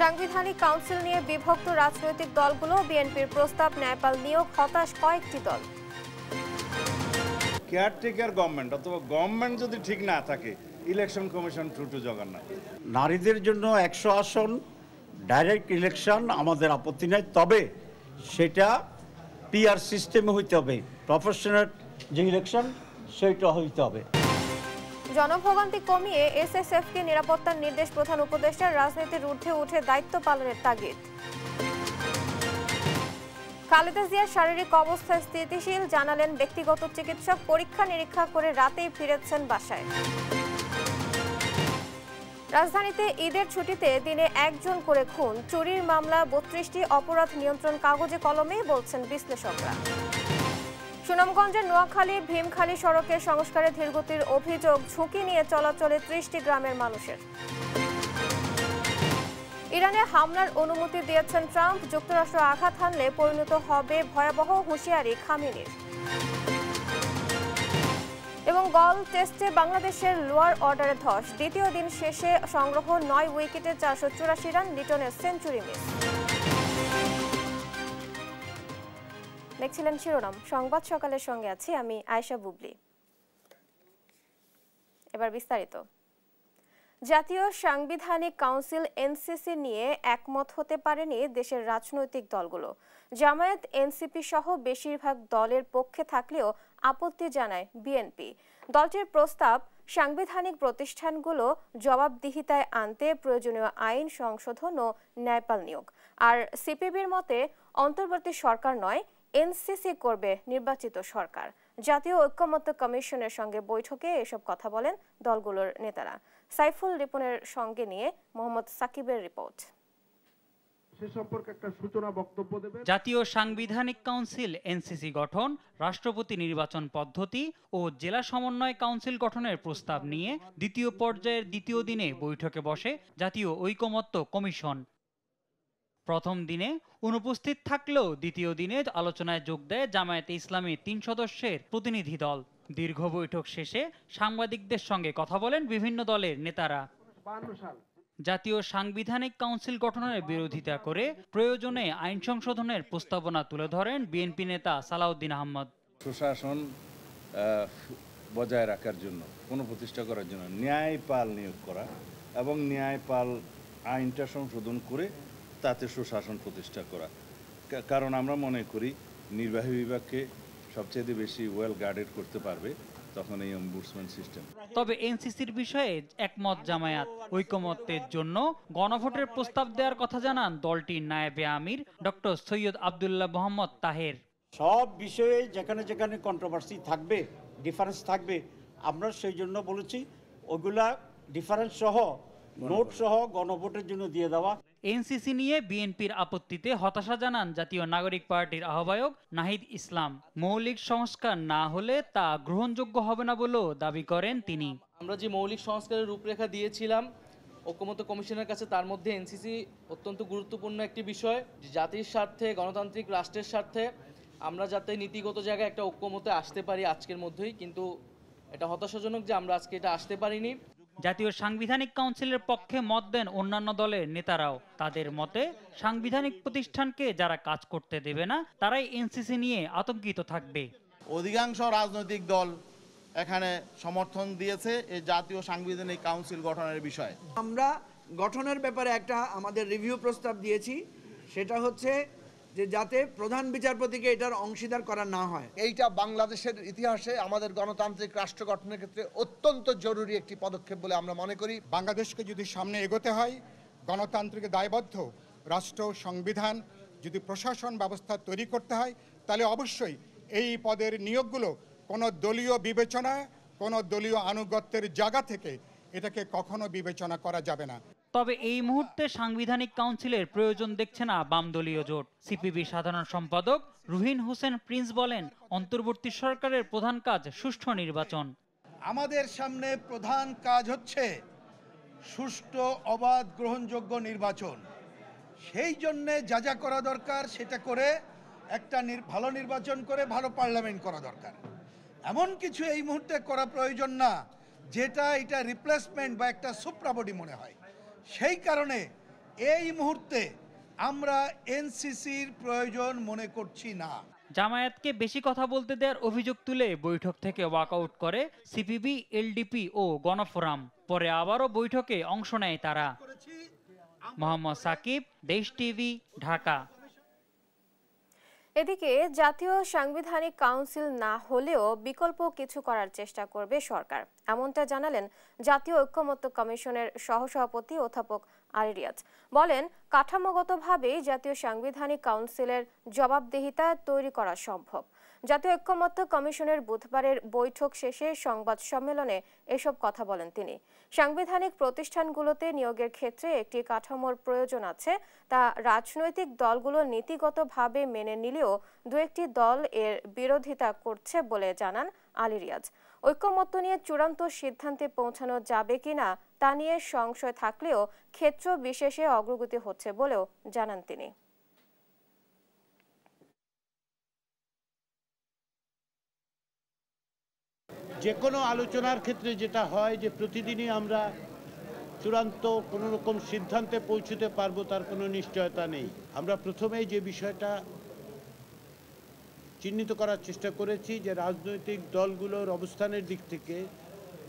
সাংবিধানিক কাউন্সিল নিয়ে বিভক্ত রাজনৈতিক দলগুলো, বিএনপির প্রস্তাব ন্যায়পাল নিয়োগ হতাশ কয়েকটি দল। কেয়ারটেকার গভর্নমেন্ট অথবা গভর্নমেন্ট যদি ঠিক না থাকে, ইলেকশন কমিশন টু জগন্নাথ। নারীদের জন্য 100 আসন ডাইরেক্ট ইলেকশন আমাদের আপত্তি নাই, তবে সেটা পিআর সিস্টেমে হইতে হবে, প্রফেশনাল যে ইলেকশন সেটা হইতে হবে। জনভোগান্তি কমিয়ে এসএসএফকে নিরাপত্তার নির্দেশ প্রধান উপদেষ্টার, রাজনীতির ঊর্ধ্বে উঠে দায়িত্ব পালনের তাগিদ। খালেদা জিয়ার শারীরিক অবস্থা স্থিতিশীল, জানালেন ব্যক্তিগত চিকিৎসক, পরীক্ষা নিরীক্ষা করে রাতেই ফিরেছেন বাসায়। রাজধানীতে ঈদের ছুটিতে দিনে একজন করে খুন, চুরির মামলা 32টি, অপরাধ নিয়ন্ত্রণ কাগজে কলমে, বলছেন বিশ্লেষকরা। সুনামগঞ্জের নোয়াখালী ভীমখালী সড়কের সংস্কারে ধীরগতির অভিযোগ, ঝুঁকি নিয়ে চলাচলে 30টি গ্রামের মানুষের। ইরানে হামলার অনুমতি দিয়েছেন ট্রাম্প, যুক্তরাষ্ট্র আঘাত হানলে পরিণত হবে ভয়াবহ, হুঁশিয়ারি খামেনির। এবং গল টেস্টে বাংলাদেশের লোয়ার অর্ডারে ধস, দ্বিতীয় দিন শেষে সংগ্রহ 9 উইকেটে 484 রান, লিটনের সেঞ্চুরি মিস। দেখছিলেন শিরোনাম সংবাদ সকালের, সঙ্গে আছি আমি আয়েশা বুবলি। এবার বিস্তারিত। জাতীয় সাংবিধানিক কাউন্সিল এনসিসি নিয়ে একমত হতে পারেনি দেশের রাজনৈতিক দলগুলো। জামায়াত, এনসিপি সহ বেশিরভাগ দলের পক্ষে থাকলেও আপত্তি জানায় বিএনপি। দলটির প্রস্তাব, সাংবিধানিক প্রতিষ্ঠানগুলো জবাবদিহিতায় আনতে প্রয়োজনীয় আইন সংশোধন ও ন্যায়পাল নিয়োগ। আর সিপিবির মতে অন্তর্বর্তী সরকার নয়, এনসিসি করবে নির্বাচিত সরকার। জাতীয় ঐক্যমত্য কমিশনের সঙ্গে বৈঠকে এসব কথা বলেন দলগুলোর নেতারা। সাইফুল রিপনের সঙ্গে নিয়ে মোহাম্মদ সাকিবের রিপোর্ট। জাতীয় সাংবিধানিক কাউন্সিল এনসিসি গঠন, রাষ্ট্রপতি নির্বাচন পদ্ধতি ও জেলা সমন্বয় কাউন্সিল গঠনের প্রস্তাব নিয়ে দ্বিতীয় পর্যায়ের দ্বিতীয় দিনে বৈঠকে বসে জাতীয় ঐকমত্য কমিশন। প্রথম দিনে অনুপস্থিত থাকলেও দ্বিতীয় দিনে আলোচনায় যোগ দেয় জামায়াতে ইসলামী 3 সদস্যের প্রতিনিধি দল। দীর্ঘ বৈঠক শেষে সাংবাদিকদের সঙ্গে কথা বলেন বিভিন্ন দলের নেতারা। জাতীয় সাংবিধানিক কাউন্সিল গঠনের বিরোধিতা করে প্রয়োজনে আইন সংশোধনের প্রস্তাবনা তুলে ধরেন বিএনপি নেতা সালাউদ্দিন আহমদ। সুশাসন বজায় রাখার জন্য, পুনঃপ্রতিষ্ঠা করার জন্য ন্যায়পাল নিয়োগ করা এবং ন্যায়পাল আইনটা সংশোধন করে তাতে সুশাসন প্রতিষ্ঠা করা। কারণ আমরা মনে করি নির্বাহী বিভাগকে সবচেয়ে বেশি ওয়েল গার্ডেড করতে পারবে তখন এই অম্বুডসম্যান সিস্টেম। তবে এনসিসির বিষয়ে একমত জামায়াত। ঐকমত্যের জন্য গণভোটের প্রস্তাব দেওয়ার কথা জানান দলটির নায়েবে আমির ডক্টর সৈয়দ আব্দুল্লাহ মোহাম্মদ তাহের। সব বিষয়ে যেখানে যেখানে কন্ট্রোভার্সি থাকবে, ডিফারেন্স থাকবে, আমরা সেই জন্য বলেছি ওগুলা ডিফারেন্স সহ, নোট সহ গণভোটের জন্য দিয়ে দেওয়া। এনসিসি নিয়ে বিএনপির আপত্তিতে হতাশা জানান জাতীয় নাগরিক পার্টির আহ্বায়ক নাহিদ ইসলাম। মৌলিক সংস্কার না হলে তা গ্রহণযোগ্য হবে না বলেও দাবি করেন তিনি। আমরা যে মৌলিক সংস্কারের রূপরেখা দিয়েছিলাম ঐকমত্য কমিশনের কাছে, তার মধ্যে এনসিসি অত্যন্ত গুরুত্বপূর্ণ একটি বিষয়। জাতির স্বার্থে, গণতান্ত্রিক রাষ্ট্রের স্বার্থে আমরা যাতে নীতিগত জায়গায় একটা ঐকমত্যে আসতে পারি আজকের মধ্যেই, কিন্তু এটা হতাশাজনক যে আমরা আজকে এটা আসতে পারিনি। জাতীয় সাংবিধানিক কাউন্সিলের পক্ষে মত দেন অন্যান্য দলের নেতারাও। তাদের মতে সাংবিধানিক প্রতিষ্ঠানকে যারা কাজ করতে দেবে না তারাই এনসিসি নিয়ে আতঙ্কিত থাকবে। অধিকাংশ রাজনৈতিক দল এখানে সমর্থন দিয়েছে এই জাতীয় সাংবিধানিক কাউন্সিল গঠনের বিষয়ে। আমরা গঠনের ব্যাপারে একটা আমাদের রিভিউ প্রস্তাব দিয়েছি, সেটা হচ্ছে যে যাতে প্রধান বিচারপতিকে এটার অংশীদার করা না হয়। এইটা বাংলাদেশের ইতিহাসে আমাদের গণতান্ত্রিক রাষ্ট্র গঠনের ক্ষেত্রে অত্যন্ত জরুরি একটি পদক্ষেপ বলে আমরা মনে করি। বাংলাদেশকে যদি সামনে এগোতে হয়, গণতান্ত্রিক দায়বদ্ধ রাষ্ট্র সংবিধান যদি প্রশাসন ব্যবস্থা তৈরি করতে হয়, তাহলে অবশ্যই এই পদের নিয়োগগুলো কোনো দলীয় বিবেচনা, কোনো দলীয় আনুগত্যের জায়গা থেকে এটাকে কখনো বিবেচনা করা যাবে না। তবে এই মুহূর্তে সাংবিধানিক কাউন্সিলের প্রয়োজন দেখছে না বামদলীয় জোট। সিপিবি সাধারণ সম্পাদক রুহিন হোসেন প্রিন্স বলেন, অন্তর্বর্তী সরকারের প্রধান কাজ সুষ্ঠু নির্বাচন। আমাদের সামনে প্রধান কাজ হচ্ছে সুষ্ঠু, অবাধ, গ্রহণযোগ্য নির্বাচন। সেই জন্যে যা যা করা দরকার সেটা করে একটা ভালো নির্বাচন করে ভালো পার্লামেন্ট করা দরকার। এমন কিছু এই মুহূর্তে করা প্রয়োজন না যেটা এটা রিপ্লেসমেন্ট বা একটা সুপ্রাবডি মনে হয়। সেই কারণে এই মুহূর্তে আমরা এনসিসির প্রয়োজন মনে করছি না। জামায়াতকে বেশি কথা বলতে দেওয়ার অভিযোগ তুলে বৈঠক থেকে ওয়াকআউট করে সিপিবি, এলডিপি ও গণফোরাম। পরে আবারও বৈঠকে অংশ নেয় তারা। মোহাম্মদ সাকিব, দেশ টিভি, ঢাকা। এদিকে জাতীয় সাংবিধানিক কাউন্সিল না হলেও বিকল্প কিছু করার চেষ্টা করবে সরকার, এমনটা জানালেন জাতীয় ঐক্যমত্য কমিশনের সহসভাপতি অধ্যাপক আলী রিয়াজ। বলেন, কাঠামোগতভাবেই জাতীয় সাংবিধানিক কাউন্সিলের জবাবদিহিতা তৈরি করা সম্ভব। জাতীয় ঐক্যমত্য কমিশনের বুধবারের বৈঠক শেষে সংবাদ সম্মেলনে এসব কথা বলেন তিনি। সাংবিধানিক প্রতিষ্ঠানগুলোতে নিয়োগের ক্ষেত্রে একটি কাঠামোর প্রয়োজন আছে, তা রাজনৈতিক দলগুলো নীতিগতভাবে মেনে নিলেও দু একটি দল এর বিরোধিতা করছে বলে জানান আলী রিয়াজ। ঐক্যমত্য নিয়ে চূড়ান্ত সিদ্ধান্তে পৌঁছানো যাবে কিনা তা নিয়ে সংশয় থাকলেও ক্ষেত্র বিশেষে অগ্রগতি হচ্ছে বলেও জানান তিনি। যে কোনো আলোচনার ক্ষেত্রে যেটা হয় যে প্রতিদিনই আমরা চূড়ান্ত কোনো রকম সিদ্ধান্তে পৌঁছতে পারবো তার কোনো নিশ্চয়তা নেই। আমরা প্রথমেই যে বিষয়টা চিহ্নিত করার চেষ্টা করেছি যে রাজনৈতিক দলগুলোর অবস্থানের দিক থেকে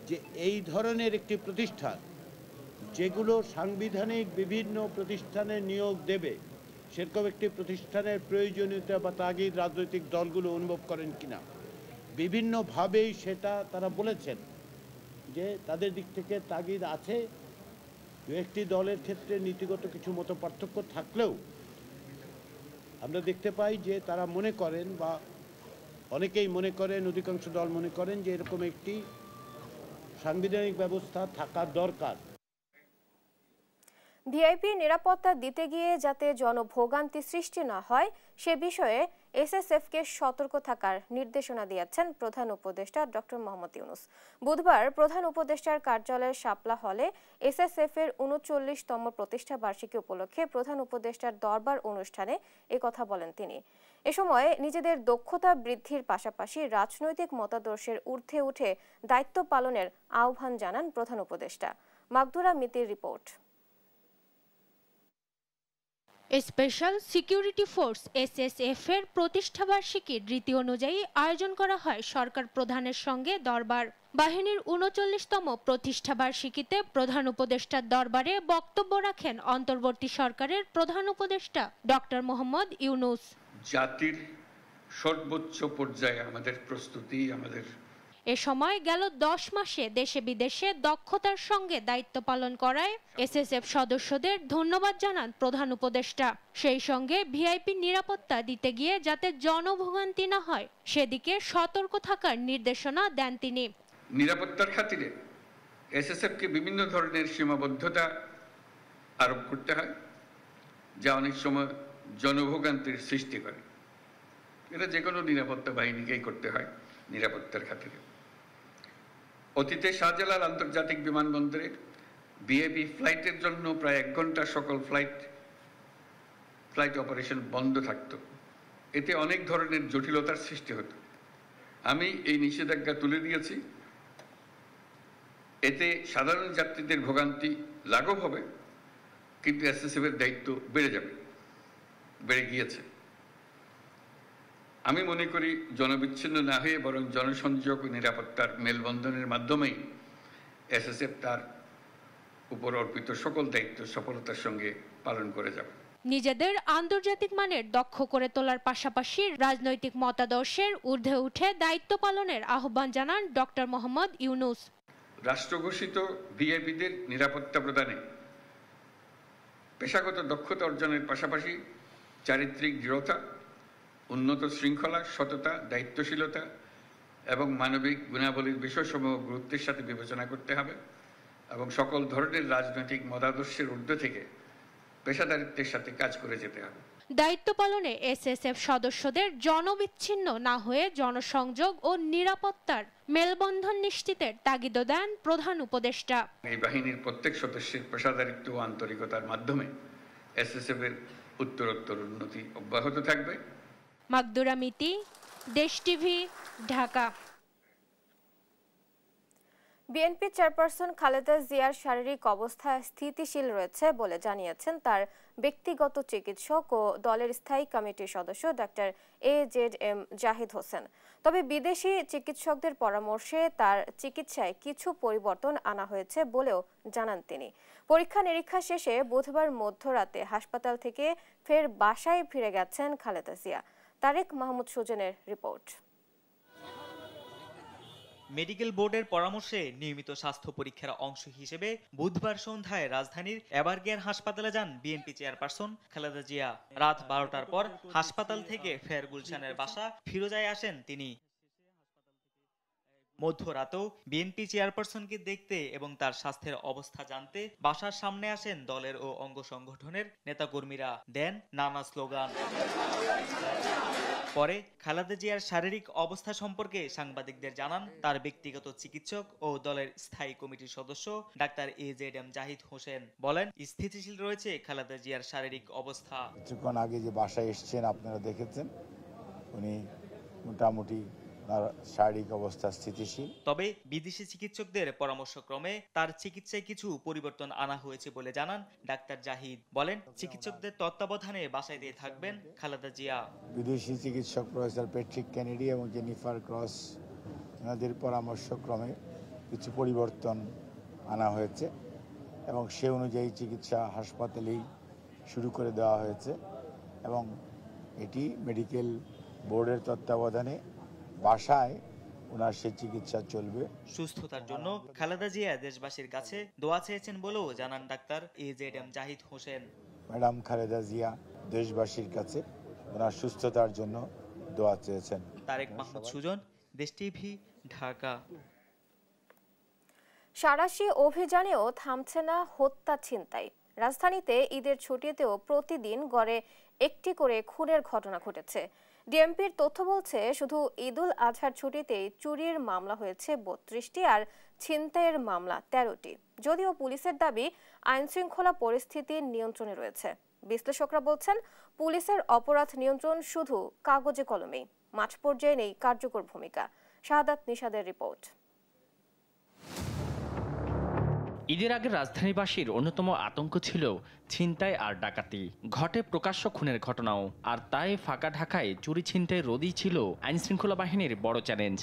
যে এই ধরনের একটি প্রতিষ্ঠান যেগুলো সাংবিধানিক বিভিন্ন প্রতিষ্ঠানে নিয়োগ দেবে সেরকম একটি প্রতিষ্ঠানের প্রয়োজনীয়তা বা তাগিদ রাজনৈতিক দলগুলো অনুভব করেন কিনা। বিভিন্নভাবেই সেটা তারা বলেছেন যে তাদের দিক থেকে তাগিদ আছে। দু একটি দলের ক্ষেত্রে নীতিগত কিছু মত পার্থক্য থাকলেও আমরা দেখতে পাই যে তারা মনে করেন বা অনেকেই মনে করেন, অধিকাংশ দল মনে করেন যে এরকম একটি সাংবিধানিক ব্যবস্থা থাকা দরকার। ভিআইপি নিরাপত্তা দিতে গিয়ে যাতে জনভোগান্তি সৃষ্টি না হয় সে বিষয়ে এসএসএফকে সতর্ক থাকার নির্দেশনা দিয়েছেন প্রধান উপদেষ্টা ডক্টর মোহাম্মদ ইউনূস। বুধবার প্রধান উপদেষ্টার কার্যালয়ের শাপলা হলে এসএসএফ এর ৩৯তম প্রতিষ্ঠা বার্ষিকী উপলক্ষে প্রধান উপদেষ্টার দরবার অনুষ্ঠানে একথা বলেন তিনি। এ সময় নিজেদের দক্ষতা বৃদ্ধির পাশাপাশি রাজনৈতিক মতাদর্শের ঊর্ধ্বে উঠে দায়িত্ব পালনের আহ্বান জানান প্রধান উপদেষ্টা। মাগদুরা মিতির রিপোর্ট। স্পেশাল সিকিউরিটি ফোর্স এসএসএফ এর প্রতিষ্ঠাবার্ষিকীর রীতি অনুযায়ী আয়োজন করা হয় সরকার প্রধানের সঙ্গে দরবার। বাহিনীর ৩৯তম প্রতিষ্ঠাবার্ষিকীতে প্রধান উপদেষ্টার দরবারে বক্তব্য রাখেন অন্তর্বর্তী সরকারের প্রধান উপদেষ্টা ডক্টর মোহাম্মদ ইউনূস। জাতির সর্বোচ্চ পর্যায়ে আমাদের প্রস্তুতি এ সময় গেল ১০ মাসে দেশে বিদেশে দক্ষতার সঙ্গে দায়িত্ব পালন করায় এসএসএফ সদস্যদের ধন্যবাদ জানান প্রধান উপদেষ্টা। সেই সঙ্গে ভিআইপি নিরাপত্তা দিতে গিয়ে যাতে জনভোগান্তি না হয় সেদিকে সতর্ক থাকার নির্দেশনা দেন তিনি। নিরাপত্তার খাতিরে এসএসএফকে বিভিন্ন ধরনের সীমাবদ্ধতা আরোপ করতে হয় যা অনেক সময় জনভোগান্তির সৃষ্টি করে। এটা যে কোনো নিরাপত্তা বাহিনীকেই করতে হয় নিরাপত্তার খাতিরে। অতীতে শাহজালাল আন্তর্জাতিক বিমানবন্দরে ভিআইপি ফ্লাইটের জন্য প্রায় ১ ঘন্টা সকল ফ্লাইট অপারেশন বন্ধ থাকত। এতে অনেক ধরনের জটিলতার সৃষ্টি হতো। আমি এই নিষেধাজ্ঞা তুলে দিয়েছি। এতে সাধারণ যাত্রীদের ভোগান্তি লাঘব হবে, কিন্তু এসএসএফ এর দায়িত্ব বেড়ে গিয়েছে। আমি মনে করি জনবিচ্ছিন্ন না হয়ে বরং জনসংযোগ ও নিরাপত্তার মেলবন্ধনের মাধ্যমেই এসএসএফ তার উপর অর্পিত সকল দায়িত্ব সফলতার সঙ্গে পালন করে যাবে। নিজেদের আন্তর্জাতিক মানের দক্ষ করে তোলার পাশাপাশি রাজনৈতিক মতাদর্শের ঊর্ধ্বে উঠে দায়িত্ব পালনের আহ্বান জানান ডক্টর মোহাম্মদ ইউনূস। রাষ্ট্রঘোষিত ভিআইপিদের নিরাপত্তা প্রদানে পেশাগত দক্ষতা অর্জনের পাশাপাশি চারিত্রিক দৃঢ়তা, উন্নত শৃঙ্খলা, সততা, দায়িত্বশীলতা এবং মানবিক গুণাবলীর বিষয়সমূহ গুরুত্বের সাথে বিবেচনা করতে হবে এবং সকল ধরনের রাজনৈতিক মতাদর্শের ঊর্ধ্বে থেকে পেশাদারিত্বের সাথে কাজ করে যেতে হবে। দায়িত্ব পালনে এসএসএফ সদস্যদের জনবিচ্ছিন্ন না হয়ে জনসংযোগ ও নিরাপত্তার মেলবন্ধন নিশ্চিতের তাগিদ দেন প্রধান উপদেষ্টা। এই বাহিনীর প্রত্যেক সদস্যের পেশাদারিত্ব ও আন্তরিকতার মাধ্যমে এসএসএফ এর উত্তরোত্তর উন্নতি অব্যাহত থাকবে। মাগদুরা মিতি, দেশ TV, Dhaka. BNP chairperson Khaleda জিয়ার শারীরিক অবস্থা স্থিতিশীল রয়েছে বলে জানিয়েছেন তার ব্যক্তিগত চিকিৎসক ও দলের স্থায়ী কমিটির সদস্য ডাক্তার AZM জাহিদ হোসেন। তবে বিদেশি চিকিৎসকদের পরামর্শে তার চিকিৎসায় কিছু পরিবর্তন আনা হয়েছে বলেও জানান তিনি। পরীক্ষা নিরীক্ষা শেষে বুধবার মধ্যরাতে হাসপাতাল থেকে ফের বাসায় ফিরে গেছেন খালেদা জিয়া। তারেক মাহমুদ সুজনের রিপোর্ট। মেডিকেল বোর্ডের পরামর্শে নিয়মিত স্বাস্থ্য পরীক্ষার অংশ হিসেবে বুধবার সন্ধ্যায় রাজধানীর এভারকেয়ার হাসপাতালে যান বিএনপি চেয়ারপারসন খালেদা জিয়া। রাত 12টার পর হাসপাতাল থেকে ফের গুলশানের বাসা ফিরোজায় আসেন তিনি। মধ্যরাতেও বিএনপি চেয়ারপারসনকে দেখতে এবং তার স্বাস্থ্যের অবস্থা জানতে বাসার সামনে আসেন দলের ও অঙ্গ সংগঠনের নেতাকর্মীরা, দেন নানা স্লোগান। পরে খালেদা জিয়ার শারীরিক অবস্থা সম্পর্কে সাংবাদিকদের জানান তার ব্যক্তিগত চিকিৎসক ও দলের স্থায়ী কমিটির সদস্য ডাক্তার AZM জাহিদ হোসেন। বলেন, স্থিতিশীল রয়েছে খালেদা জিয়ার শারীরিক অবস্থা। কিছুক্ষণ আগে যে বাসায় এসেছেন আপনারা দেখেছেন, উনি মোটামুটি শারীরিক অবস্থা স্থিতিশীল। তবে বিদেশি চিকিৎসকদের পরামর্শক্রমে তার চিকিৎসায় কিছু পরিবর্তন আনা হয়েছে বলে জানান ডাক্তার জাহিদ। বলেন, চিকিৎসকদের তত্ত্বাবধানে বাসায় দিয়ে থাকবেন খালেদা জিয়া। বিদেশি চিকিৎসক প্রফেসর প্যাট্রিক কেনেডি এবং জেনিফার ক্রস এনাদের পরামর্শক্রমে কিছু পরিবর্তন আনা হয়েছে এবং সে অনুযায়ী চিকিৎসা হাসপাতালেই শুরু করে দেওয়া হয়েছে এবং এটি মেডিকেল বোর্ডের তত্ত্বাবধানে বাসায় ওনার সে চিকিৎসা চলবে। সুস্থতার জন্য খালেদা জিয়া দেশবাসীর কাছে দোয়া চেয়েছেন বলেও জানান doctor AZM Zahid Hossain. Madam Khaleda Zia দেশবাসীর কাছে ওনার সুস্থতার জন্য দোয়া চেয়েছেন। তারেক মাহমুদ সুজন, দেশ টিভি, ঢাকা। সাঁড়াশি অভিযানেও থামছে না হত্যা ছিনতাই। রাজধানীতে ঈদের ছুটিতেও প্রতিদিন গড়ে একটি করে খুনের ঘটনা ঘটেছে। ডিএমপির তথ্য বলছে শুধু ঈদুল আজহার ছুটিতেই চুরির মামলা হয়েছে 32টি আর ছিনতাইয়ের মামলা 13টি। যদিও পুলিশের দাবি আইন শৃঙ্খলা পরিস্থিতি নিয়ন্ত্রণে রয়েছে। বিশ্লেষকরা বলছেন পুলিশের অপরাধ নিয়ন্ত্রণ শুধু কাগজে কলমেই, মাঠ পর্যায়ে নেই কার্যকর ভূমিকা। শাহাদাত নিশাদের রিপোর্ট। ঈদের আগে রাজধানীবাসীর অন্যতম আতঙ্ক ছিল ছিনতাই আর ডাকাতি। ঘটে প্রকাশ্য খুনের ঘটনাও, আর তাই ফাঁকা ঢাকায় চুরি ছিনতাই রোধই ছিল আইনশৃঙ্খলা বাহিনীর বড় চ্যালেঞ্জ।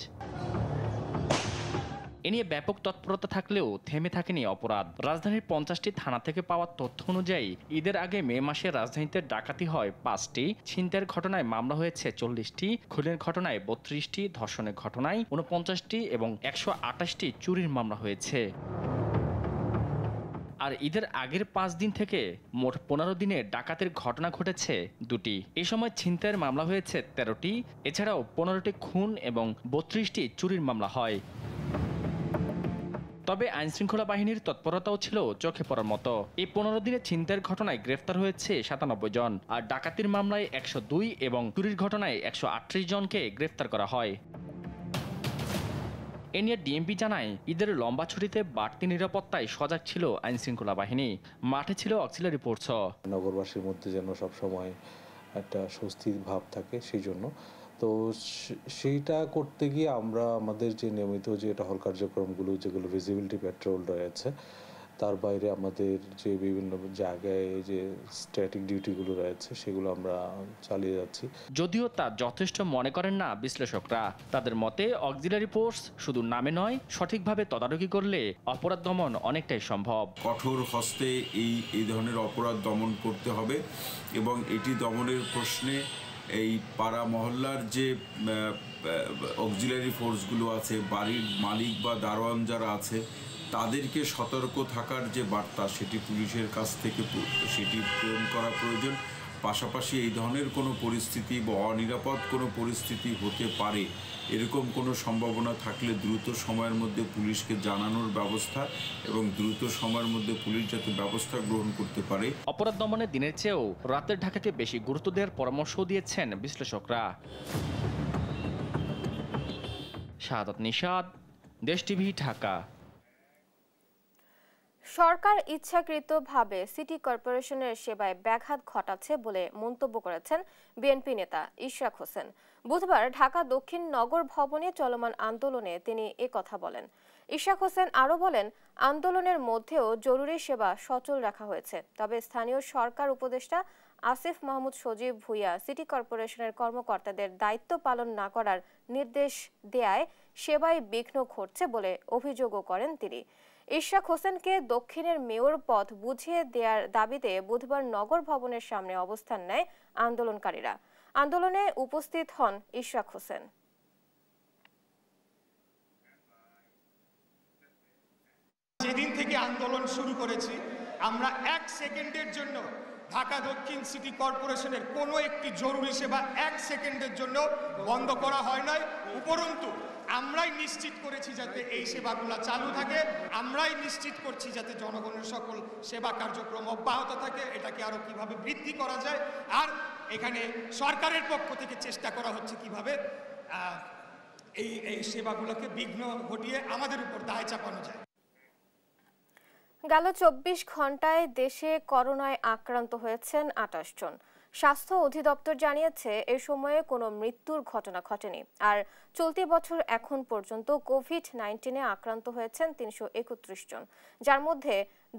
এ নিয়ে ব্যাপক তৎপরতা থাকলেও থেমে থাকেনি অপরাধ। রাজধানীর 50টি থানা থেকে পাওয়া তথ্য অনুযায়ী ঈদের আগে মে মাসে রাজধানীতে ডাকাতি হয় 5টি, ছিনতাইয়ের ঘটনায় মামলা হয়েছে 40টি, খুনের ঘটনায় 32টি, ধর্ষণের ঘটনায় 49টি এবং 128টি চুরির মামলা হয়েছে। আর ঈদের আগের 5 দিন থেকে মোট 15 দিনে ডাকাতির ঘটনা ঘটেছে 2টি। এই সময় ছিনতাইয়ের মামলা হয়েছে 13টি, এছাড়াও 15টি খুন এবং 32টি চুরির মামলা হয়। তবে আইনশৃঙ্খলা বাহিনীর তৎপরতাও ছিল চোখে পড়ার মতো। এই 15 দিনে ছিনতাইয়ের ঘটনায় গ্রেফতার হয়েছে 97 জন, আর ডাকাতির মামলায় 102 এবং চুরির ঘটনায় 138 জনকে গ্রেফতার করা হয়। এ নিয়ে ডিএমপি জানায় ঈদের লম্বা ছুটিতে বাড়তি নিরাপত্তায় সজাগ ছিল আইনশৃঙ্খলা বাহিনী। মাঠে ছিল অক্সিলারি ফোর্সও। নগরবাসীর মধ্যে যেন সবসময় একটা স্বস্তির ভাব থাকে, সেই জন্য তো সেইটা করতে গিয়ে আমরা আমাদের যে নিয়মিত যে টহল কার্যক্রমগুলো, যেগুলো ভিজিবিলিটি পেট্রোল রয়েছে, তার বাইরে আমাদের যে বিভিন্ন জায়গায় যে স্ট্যাটিক ডিউটিগুলো রয়েছে সেগুলো আমরা চালিয়ে যাচ্ছি। যদিও তা যথেষ্ট মনে করেন না বিশ্লেষকরা। তাদের মতে অক্সিলারি ফোর্স শুধু নামে নয়, সঠিকভাবে তদারকি করলে অপরাধ দমন অনেকটাই সম্ভব। কঠোর হস্তে এই ধরনের অপরাধ দমন করতে হবে এবং এটি দমনের প্রশ্নে এই পাড়া মহল্লার যে অক্সিলারি ফোর্সগুলো আছে, বাড়ির মালিক বা দারোয়ান যারা আছে, তাদেরকে সতর্ক থাকার যে বার্তা সেটি পুলিশের কাছ থেকে সেটি প্রেরণ করা প্রয়োজন। পাশাপাশি এই ধরনের কোনো পরিস্থিতি বা অনিরাপদ কোনো পরিস্থিতি হতে পারে এরকম কোনো সম্ভাবনা থাকলে দ্রুত সময়ের মধ্যে পুলিশকে জানানোর ব্যবস্থা এবং দ্রুত সময়ের মধ্যে পুলিশ যাতে ব্যবস্থা গ্রহণ করতে পারে। অপরাধ দমনে দিনের চেয়েও রাতের ঢাকাকে বেশি গুরুত্ব দেওয়ার পরামর্শ দিয়েছেন বিশ্লেষকরা। শাহাদাত নিশাদ, দেশ টিভি, ঢাকা। সরকার ইচ্ছাকৃতভাবে সিটি কর্পোরেশনের সেবায় ব্যাঘাত ঘটাচ্ছে বলে মন্তব্য করেছেন বিএনপি নেতা ইশরাক হোসেন। বুধবার ঢাকা দক্ষিণ নগর ভবনে চলমান আন্দোলনে তিনি একথা বলেন। ইশাক হোসেন আরও বলেন, আন্দোলনের মধ্যেও জরুরি সেবা সচল রাখা হয়েছে। তবে স্থানীয় সরকার উপদেষ্টা আসিফ মাহমুদ সজীব ভুঁইয়া সিটি কর্পোরেশনের কর্মকর্তাদের দায়িত্ব পালন না করার নির্দেশ দেয়ায় সেবায় বিঘ্ন ঘটছে বলে অভিযোগও করেন তিনি। ইশাক হোসেনকে দক্ষিণের মেয়র পদ বুঝিয়ে দেওয়ার দাবিতে বুধবার নগর ভবনের সামনে অবস্থান নেয় আন্দোলনকারীরা। আন্দোলনে উপস্থিত হন ইশাক হোসেন। যেদিন থেকে আন্দোলন শুরু করেছি, আমরা 1 সেকেন্ডের জন্য ঢাকা দক্ষিণ সিটি কর্পোরেশনের কোনো একটি জরুরি সেবা 1 সেকেন্ডের জন্য বন্ধ করা হয় নাই। উপরন্তু আমরাই নিশ্চিত করেছি যাতে এই সেবাগুলো চালু থাকে, আমরাই নিশ্চিত করছি যাতে জনগণের সকল সেবা কার্যক্রম অব্যাহত থাকে। এটাকে আরো কিভাবে বৃদ্ধি করা যায়, আর এখানে সরকারের পক্ষ থেকে চেষ্টা করা হচ্ছে কিভাবে এই সেবাগুলোকে বিঘ্ন ঘটিয়ে আমাদের উপর দায় চাপানো যায়। গেল 24 ঘন্টায় দেশে করোনায় আক্রান্ত হয়েছেন 28 জন। স্বাস্থ্য অধিদপ্তর জানিয়েছে এ সময়ে কোনো মৃত্যুর ঘটনা ঘটেনি। আর চলতি বছর এখন পর্যন্ত কোভিড-19-এ আক্রান্ত হয়েছেন 331 জন, যার মধ্যে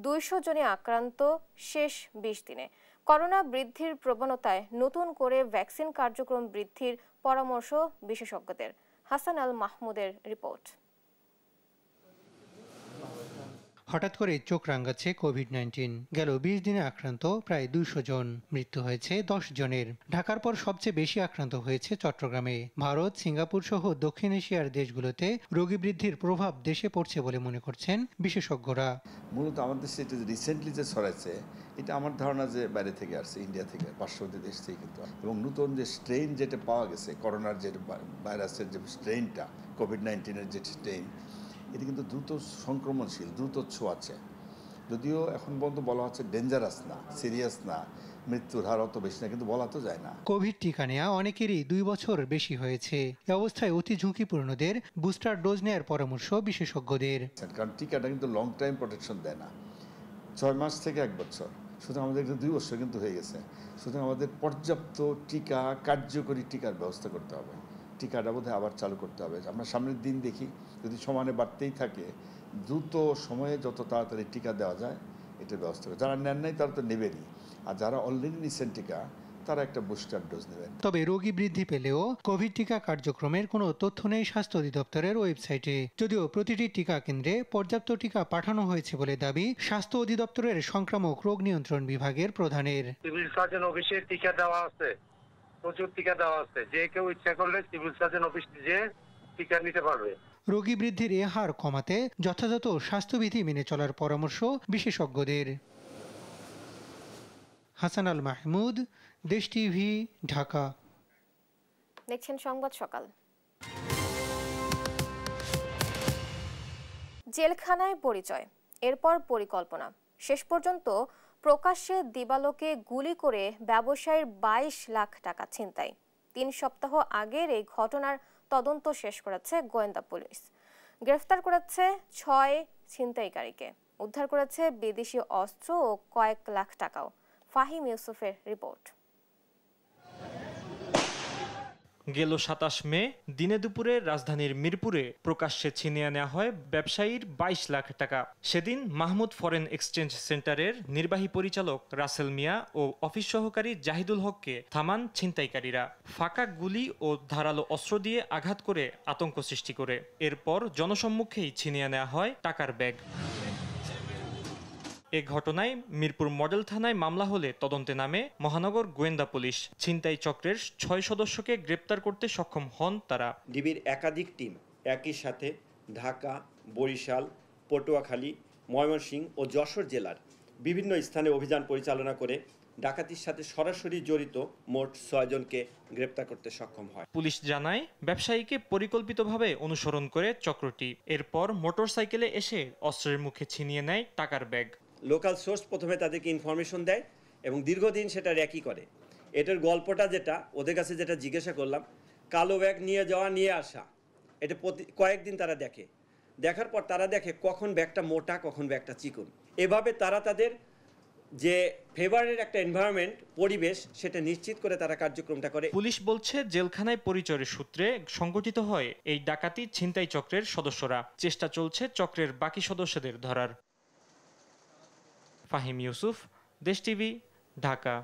200 জনে আক্রান্ত শেষ 20 দিনে। করোনা বৃদ্ধির প্রবণতায় নতুন করে ভ্যাকসিন কার্যক্রম বৃদ্ধির পরামর্শ বিশেষজ্ঞদের। হাসান আল মাহমুদের রিপোর্ট। হঠাৎ করে চোখ রাঙাচ্ছে কোভিড-19। গেল 20 দিনে আক্রান্ত প্রায় 200 জন, মৃত্যু হয়েছে 10 জনের। ঢাকার পর সবচেয়ে বেশি আক্রান্ত হয়েছে চট্টগ্রামে। ভারত, সিঙ্গাপুর সহ দক্ষিণ এশিয়ার দেশগুলোতে রোগী বৃদ্ধির প্রভাব দেশে পড়ছে বলে মনে করছেন বিশেষজ্ঞরা। মূলত আমাদের দেশে এটা রিসেন্টলি যে ছড়াচ্ছে, এটা আমার ধারণা যে বাইরে থেকে আসছে, ইন্ডিয়া থেকে, পার্শ্ববর্তী দেশ থেকে কিন্তু। এবং নতুন যে স্ট্রেইন যেটা পাওয়া গেছে, করোনার যে ভাইরাসের যে স্ট্রেইনটা, কোভিড-19-এর যে স্ট্রেইন, এটি কিন্তু দ্রুত সংক্রমণশীল, দ্রুত ছোঁয়াচ্ছে। যদিও এখন পর্যন্ত বলা হচ্ছে ডেঞ্জারাস না, সিরিয়াস না, মৃত্যুর হার অত বেশি না, কিন্তু বলা তো যায় না। কোভিড টিকা নেওয়া অনেকেরই 2 বছর বেশি হয়েছে। এই অবস্থায় অতি ঝুঁকিপূর্ণদের বুস্টার ডোজ নেওয়ার পরামর্শ বিশেষজ্ঞদের। কারণ টিকাটা কিন্তু লং টাইম প্রোটেকশন দেয় না, 6 মাস থেকে 1 বছর। সুতরাং আমাদের 2 বছর কিন্তু হয়ে গেছে। সুতরাং আমাদের পর্যাপ্ত টিকা, কার্যকরী টিকার ব্যবস্থা করতে হবে। টিকাটা বোধহয় আবার চালু করতে হবে। আমরা সামনের দিন দেখি, যদি সমানে বাড়তেই থাকে, দ্রুত সময়ে যত তাড়াতাড়ি টিকা দেওয়া যায় এটার ব্যবস্থা করে। যারা নেন নাই তারা তো নেবেনই, আর যারা অলরেডি নিচ্ছেন টিকা তারা একটা বুস্টার ডোজ নেবেন। তবে রোগী বৃদ্ধি পেলেও কোভিড টিকা কার্যক্রমের কোনো তথ্য নেই স্বাস্থ্য অধিদপ্তরের ওয়েবসাইটে। যদিও প্রতিটি টিকা কেন্দ্রে পর্যাপ্ত টিকা পাঠানো হয়েছে বলে দাবি স্বাস্থ্য অধিদপ্তরের সংক্রামক রোগ নিয়ন্ত্রণ বিভাগের প্রধানের। সিভিল সার্জন অফিসে টিকা দেওয়া আছে, প্রচুর টিকা দেওয়া আছে। যে কেউ ইচ্ছা করলে সিভিল সার্জন অফিস যে টিকা নিতে পারবে। রোগী বৃদ্ধির এ হার কমাতে যথাযথ স্বাস্থ্যবিধি মেনে চলার পরামর্শ বিশেষজ্ঞদের। হাসান আল মাহমুদ, দেশ টিভি, ঢাকা। দেখছেন সংবাদ সকাল। জেলখানায় পরিচয়, এরপর পরিকল্পনা, শেষ পর্যন্ত প্রকাশ্যে দিবালোকে গুলি করে ব্যবসায়ীর 22 লাখ টাকা ছিনতাই। 3 সপ্তাহ আগের এই ঘটনার তদন্ত শেষ করেছে গোয়েন্দা পুলিশ। গ্রেফতার করেছে 6 ছিনতাইকারীকে, উদ্ধার করেছে বিদেশি অস্ত্র ও কয়েক লাখ টাকাও। ফাহিম ইউসুফের রিপোর্ট। গেল 27 মে দিনে দুপুরে রাজধানীর মিরপুরে প্রকাশ্যে ছিনিয়ে নেওয়া হয় ব্যবসায়ীর 22 লাখ টাকা। সেদিন মাহমুদ ফরেন এক্সচেঞ্জ সেন্টারের নির্বাহী পরিচালক রাসেল মিয়া ও অফিস সহকারী জাহিদুল হককে থামান ছিনতাইকারীরা ফাঁকা গুলি ও ধারালো অস্ত্র দিয়ে আঘাত করে আতঙ্ক সৃষ্টি করে। এরপর জনসম্মুখেই ছিনিয়ে নেওয়া হয় টাকার ব্যাগ। এ ঘটনায় মিরপুর মডেল থানায় মামলা হলে তদন্তে নামে মহানগর গোয়েন্দা পুলিশ। ছিনতাই চক্রের 6 সদস্যকে গ্রেপ্তার করতে সক্ষম হন তারা। ডিবির একাধিক টিম একই সাথে ঢাকা, বরিশাল, পটুয়াখালী, ময়মনসিংহ ও যশোর জেলার বিভিন্ন স্থানে অভিযান পরিচালনা করে ডাকাতির সাথে সরাসরি জড়িত মোট 6 জনকে গ্রেপ্তার করতে সক্ষম হয়। পুলিশ জানায় ব্যবসায়ীকে পরিকল্পিতভাবে অনুসরণ করে চক্রটি এরপর মোটরসাইকেলে এসে অস্ত্রের মুখে ছিনিয়ে নেয় টাকার ব্যাগ। লোকাল সোর্স প্রথমে তাদেরকে ইনফরমেশন দেয় এবং দীর্ঘদিন সেটা র্যাকি করে। এটার গল্পটা যেটা ওদের কাছে যেটা জিজ্ঞাসা করলাম, কালো ব্যাগ নিয়ে যাওয়া নিয়ে আসা, এটা কয়েকদিন তারা দেখার পর তারা দেখে কখন ব্যাগটা মোটা কখন ব্যাগটা চিকন। এভাবে তারা তাদের যে ফেভারের একটা এনভায়রনমেন্ট পরিবেশ সেটা নিশ্চিত করে তারা কার্যক্রমটা করে। পুলিশ বলছে জেলখানায় পরিচয়ের সূত্রে সংগঠিত হয় এই ডাকাতি ছিনতাই চক্রের সদস্যরা। চেষ্টা চলছে চক্রের বাকি সদস্যদের ধরার। ফাহিম ইউসুফ, দেশ টিভি, ঢাকা।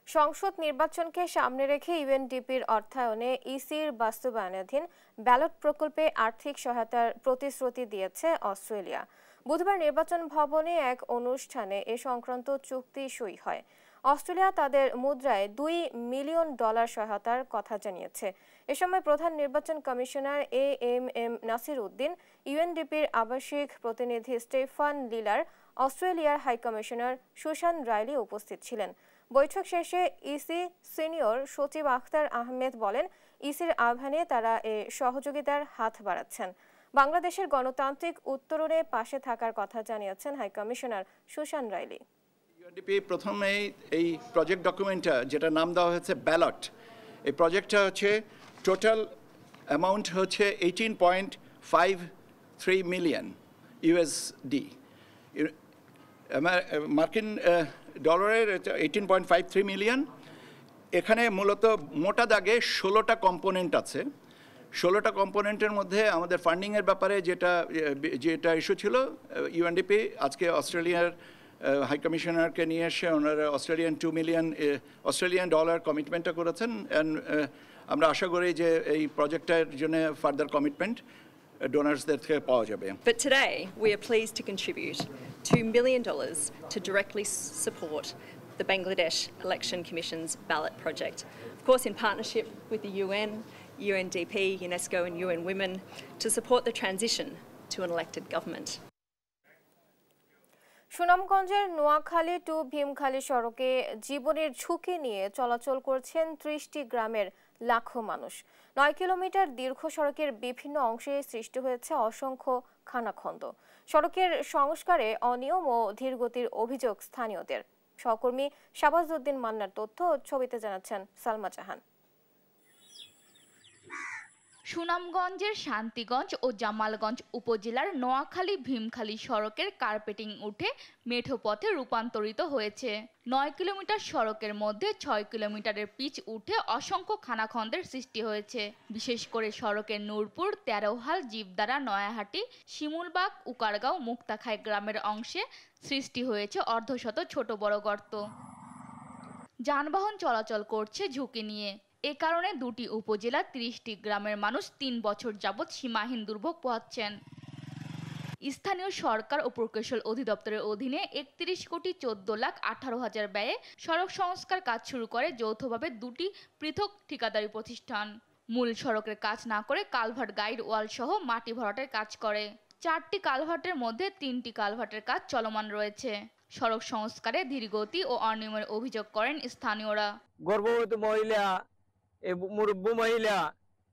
সংসদ নির্বাচনকে সামনে রেখে ইউএনডিপির অর্থায়নে ইসির বাস্তবায়নাধীন ব্যালট প্রকল্পে আর্থিক সহায়তার প্রতিশ্রুতি দিয়েছে অস্ট্রেলিয়া। বুধবার নির্বাচন ভবনে এক অনুষ্ঠানে এ সংক্রান্ত চুক্তি সই হয়। অস্ট্রেলিয়া তাদের মুদ্রায় $2 মিলিয়ন সহায়তার কথা জানিয়েছে। এ সময় প্রধান নির্বাচন কমিশনার এএমএম নাসির উদ্দিন, ইউএনডিপির আবাসিক প্রতিনিধি স্টেফান লিলার, অস্ট্রেলিয়ার হাই কমিশনার সুশান রাইলি উপস্থিত ছিলেন। বৈঠক শেষে ইসি সিনিয়র সচিব আখতার আহমেদ বলেন, ইসির আহ্বানে তারা এ সহযোগিতার হাত বাড়াচ্ছেন। বাংলাদেশের গণতান্ত্রিক উত্তরণে পাশে থাকার কথা জানিয়েছেন হাই কমিশনার সুশান রাইলি। ইউএনডিপি প্রথমে এই প্রজেক্ট ডকুমেন্টটা যেটা নাম দেওয়া হয়েছে ব্যালট, এই প্রজেক্টটা হচ্ছে টোটাল অ্যামাউন্ট হচ্ছে 18.53 মিলিয়ন ইউএসডি, মার্কিন ডলারের 18.53 মিলিয়ন। এখানে মূলত মোটা দাগে 16টা কম্পোনেন্ট আছে। 16টা কম্পোনেন্টের মধ্যে আমাদের ফান্ডিংয়ের ব্যাপারে যেটা ইস্যু ছিল, ইউএনডিপি আজকে অস্ট্রেলিয়ার হাই কমিশনারকে নিয়ে এসে ওনারা $2 মিলিয়ন কমিটমেন্টটা করেছেন। আমরা আশা করি যে এই প্রজেক্টের জন্য ফার্দার কমিটমেন্ট ডোনার্সদের থেকে পাওয়া যাবে। But today we are pleased to contribute $2 million to directly support the Bangladesh Election Commission's ballot project. Of course, in partnership with the UN, UNDP, UNESCO and UN Women to support the transition to an elected government. সুনামগঞ্জের Noakhali two Bhimkhali সড়কে জীবনের ঝুঁকি নিয়ে চলাচল করছেন 30টি গ্রামের লাখো মানুষ। 9 কিলোমিটার দীর্ঘ সড়কের বিভিন্ন অংশে সৃষ্টি হয়েছে অসংখ্য খানাখন্দ। সড়কের সংস্কারে অনিয়ম ও ধীরগতির অভিযোগ স্থানীয়দের। সহকর্মী শাহবাজ উদ্দিন মান্নার তথ্য, ছবিতে জানাচ্ছেন সালমা জাহান। সুনামগঞ্জের শান্তিগঞ্জ ও জামালগঞ্জ উপজেলার নোয়াখালী ভীমখালী সড়কের কার্পেটিং উঠে মেঠো পথে রূপান্তরিত হয়েছে। 9 কিলোমিটার সড়কের মধ্যে 6 কিলোমিটারের পিচ উঠে অসংখ্য খানাখন্দের সৃষ্টি হয়েছে। বিশেষ করে সড়কের নূরপুর, তেরোহাল, জীবদারা, নয়াহাটি, শিমুলবাগ, উকারগাঁও, মুক্তাখাই গ্রামের অংশে সৃষ্টি হয়েছে অর্ধশত ছোট বড় গর্ত। যানবাহন চলাচল করছে ঝুঁকি নিয়ে। এ কারণে দুটি উপজেলা 30টি গ্রামের মানুষ 3 বছর যাবৎ সীমাহীন দুর্ভোগ পোহাচ্ছেন। স্থানীয় সরকার ও প্রকৌশল অধিদপ্তরের অধীনে 31,14,18,000 ব্যয়ে সড়ক সংস্কার কাজ শুরু করে যৌথভাবে দুটি পৃথক ঠিকাদারি প্রতিষ্ঠান। মূল সড়কের কাজ না করে কালভার্ট, গাইড ওয়াল সহ মাটি ভরাটের কাজ করে। 4টি কালভার্টের মধ্যে 3টি কালভার্টের কাজ চলমান রয়েছে। সড়ক সংস্কারে ধীরগতি ও অনিয়মের অভিযোগ করেন স্থানীয়রা। গর্ভবতী মহিলা, মুরব্বী মহিলা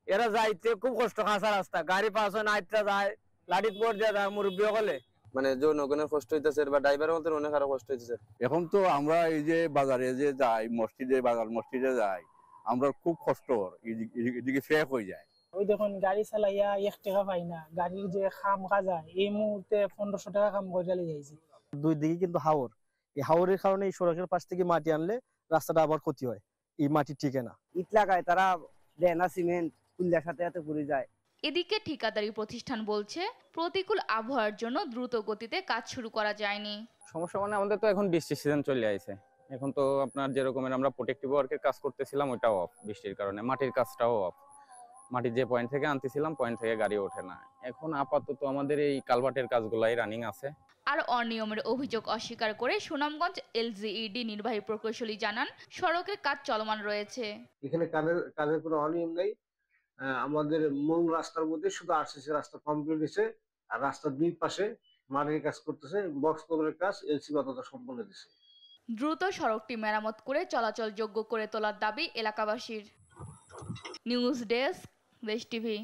এরা যাইতে খুব কষ্ট, কাঁচা রাস্তা, গাড়ি পাস হয় না, আইটা যায় লাঠিত পড় দিয়ে যায় মুরব্বী হলে, মানে জনগণের কষ্ট হইতেছে বা ড্রাইভারের মধ্যে অনেক আরো কষ্ট হইতেছে। এখন তো আমরা এই যে বাজারে যে যাই, মসজিদে যাই, আমরা খুব কষ্ট, এদিকে ফেক হয়ে যায়। ওই দেখুন গাড়ি চালাইয়া 1 টাকা পাই না, গাড়ির যে খাম কাজা এই মুহূর্তে 1500 টাকা কাম করে যাইছি। দুই দিকে কিন্তু হাওর, এই হাওরের কারণে এই সড়কের পাশ থেকে মাটি আনলে রাস্তাটা আবার ক্ষতি হয়, এই মাটি ঠিক না। ইট লাগায় তারা দেয় না, সিমেন্ট পুলিশের সাথে সাথে পুড়ে যায়। এদিকে ঠিকাদারি প্রতিষ্ঠান বলছে প্রতিকূল আবহাওয়ার জন্য দ্রুত গতিতে কাজ শুরু করা যায়নি। সমস্যা মানে আমাদের তো এখন বৃষ্টির সিজন চলে আসছে, এখন তো আপনার যে রকমের আমরা প্রোটেক্টিভ ওয়ার্কের কাজ করতেছিলাম ওটাও অফ, বৃষ্টির কারণে মাটির কাজটাও অফ। মাটি যে পয়েন্ট থেকে আনতেছিলাম পয়েন্ট থেকে গাড়ি ওঠে না। এখন আপাতত আমাদের এই কালভার্টের কাজগুলাই রানিং আছে। আর অনিয়মের অভিযোগ অস্বীকার করে সুনামগঞ্জ এলজিইডি নির্বাহী প্রকৌশলী জানান, সড়কের কাজ চলমান রয়েছে। এখানে কাজের কোনো অনিয়ম নেই। আমাদের মূল রাস্তার মধ্যে শুধু আরসিসি রাস্তা কমপ্লিট হয়েছে, আর রাস্তার দুই পাশে মাটির কাজ করতেছে, বক্স কভারের কাজ এলসি বাধ্যতা সম্পন্ন দিচ্ছে। দ্রুত সড়কটি মেরামত করে চলাচল যোগ্য করে তোলার দাবি এলাকাবাসীর। নিউজ ডেস্ক, দেশ টিভি।